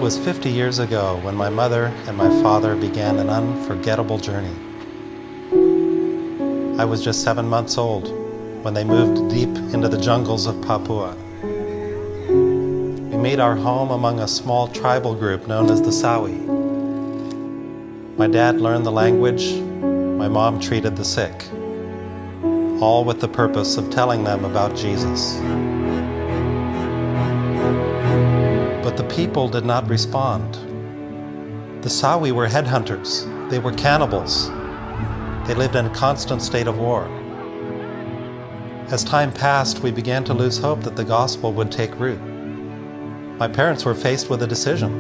was 50 years ago when my mother and my father began an unforgettable journey. I was just 7 months old when they moved deep into the jungles of Papua. We made our home among a small tribal group known as the Sawi. My dad learned the language, my mom treated the sick, all with the purpose of telling them about Jesus. But the people did not respond. The Sawi were headhunters. They were cannibals. They lived in a constant state of war. As time passed, we began to lose hope that the gospel would take root. My parents were faced with a decision.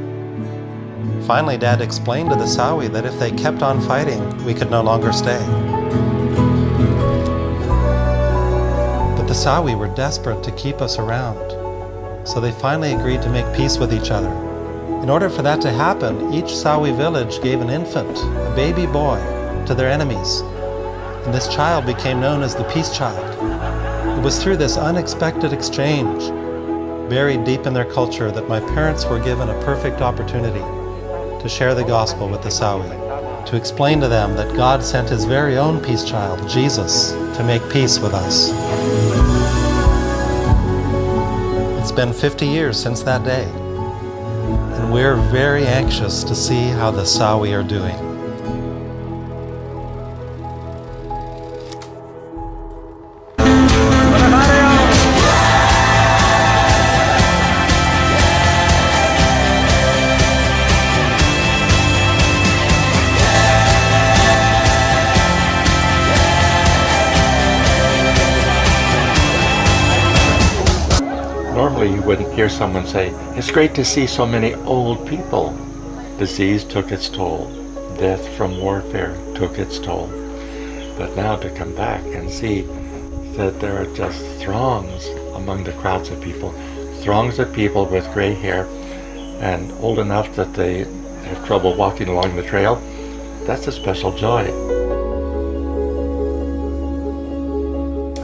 Finally, Dad explained to the Sawi that if they kept on fighting, we could no longer stay. But the Sawi were desperate to keep us around, so they finally agreed to make peace with each other. In order for that to happen, each Sawi village gave an infant, a baby boy, to their enemies, and this child became known as the Peace Child. It was through this unexpected exchange, buried deep in their culture, that my parents were given a perfect opportunity to share the gospel with the Sawi, to explain to them that God sent His very own Peace Child, Jesus, to make peace with us. It's been 50 years since that day, and we're very anxious to see how the Sawi are doing. Normally you wouldn't hear someone say, "It's great to see so many old people." Disease took its toll. Death from warfare took its toll. But now to come back and see that there are just throngs among the crowds of people, throngs of people with gray hair and old enough that they have trouble walking along the trail, that's a special joy.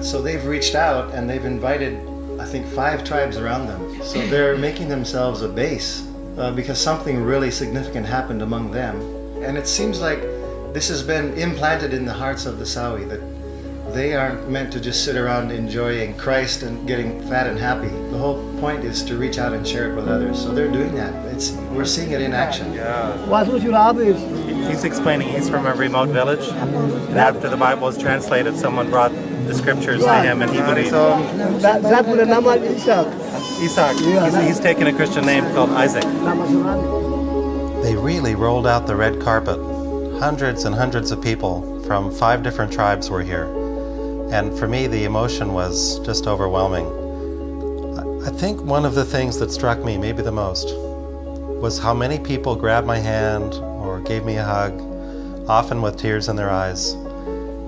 So they've reached out and they've invited, I think, 5 tribes around them. So they're making themselves a base because something really significant happened among them. And it seems like this has been implanted in the hearts of the Sawi, that they aren't meant to just sit around enjoying Christ and getting fat and happy. The whole point is to reach out and share it with others. So they're doing that. We're seeing it in action. He's explaining he's from a remote village, and after the Bible was translated, someone brought the scriptures to him, and he believed. Isaac. He's taken a Christian name called Isaac. They really rolled out the red carpet. Hundreds and hundreds of people from 5 different tribes were here. And for me, the emotion was just overwhelming. I think one of the things that struck me, maybe the most, was how many people grabbed my hand or gave me a hug, often with tears in their eyes,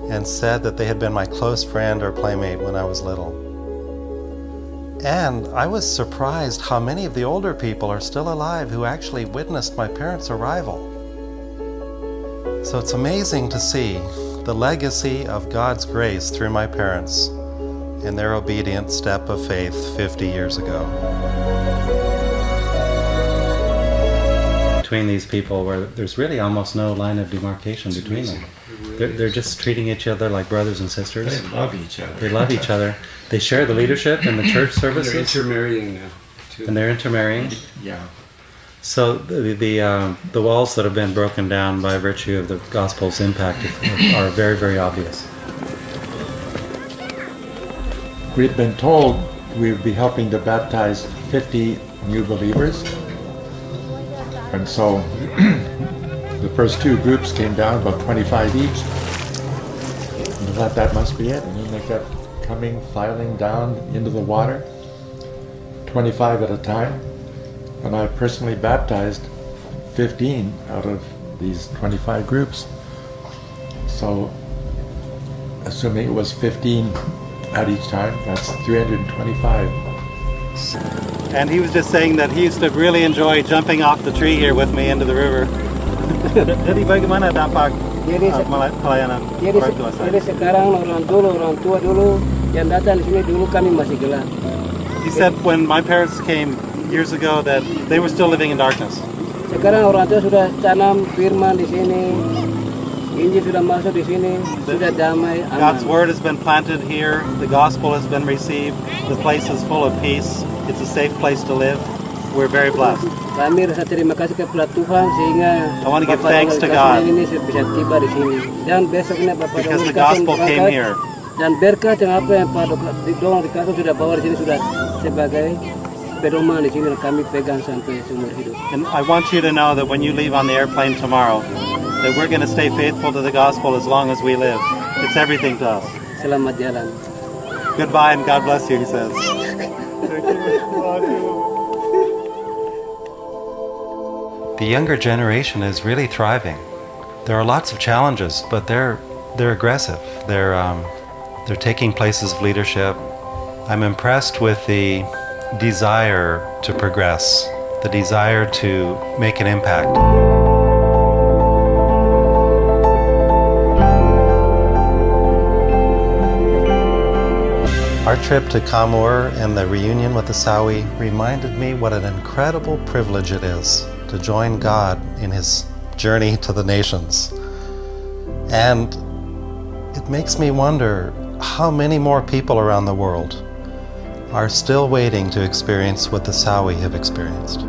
and said that they had been my close friend or playmate when I was little. And I was surprised how many of the older people are still alive who actually witnessed my parents' arrival. So it's amazing to see the legacy of God's grace through my parents and their obedient step of faith 50 years ago. Between these people, where there's really almost no line of demarcation between them. They're just treating each other like brothers and sisters. They love each other. They love each other. They share the leadership in the church services. They're intermarrying now, too. And they're intermarrying. Yeah. So the walls that have been broken down by virtue of the gospel's impact are very, very obvious. We've been told we'd be helping to baptize 50 new believers. And so the first 2 groups came down, about 25 each. And I thought that must be it. And then they kept coming, filing down into the water, 25 at a time. And I personally baptized 15 out of these 25 groups. So, assuming it was 15 at each time, that's 325. And he was just saying that he used to really enjoy jumping off the tree here with me into the river. Jadi bagaimana dampak pelayanan orang tua saya? Jadi sekarang orang tua dulu yang datang di sini dulu kami masih gelap. He said when my parents came years ago that they were still living in darkness. Sekarang orang tua sudah tanam firman di sini, Injil sudah masuk di sini, sudah damai, aman. God's word has been planted here. The gospel has been received. The place is full of peace. It's a safe place to live. We're very blessed. Kami rasa terima kasih kepada Tuhan sehingga I want to give Bapak thanks to dan God ini bisa tiba di sini. Dan besoknya Bapak because the Dong Dikasih gospel came berangkat. here. Dan berkat yang apa yang Pak Dong Dikasih sudah bawa di sini sudah sebagai pedoman di sini dan kami pegang sampai seumur hidup. And I want you to know that when you leave on the airplane tomorrow, that we're going to stay faithful to the gospel as long as we live. It's everything to us. Selamat jalan. Goodbye and God bless you, he says. The younger generation is really thriving. There are lots of challenges, but they're aggressive. They're taking places of leadership. I'm impressed with the desire to progress, the desire to make an impact. Our trip to Kamur and the reunion with the Sawi reminded me what an incredible privilege it is to join God in His journey to the nations. And it makes me wonder how many more people around the world are still waiting to experience what the Sawi have experienced.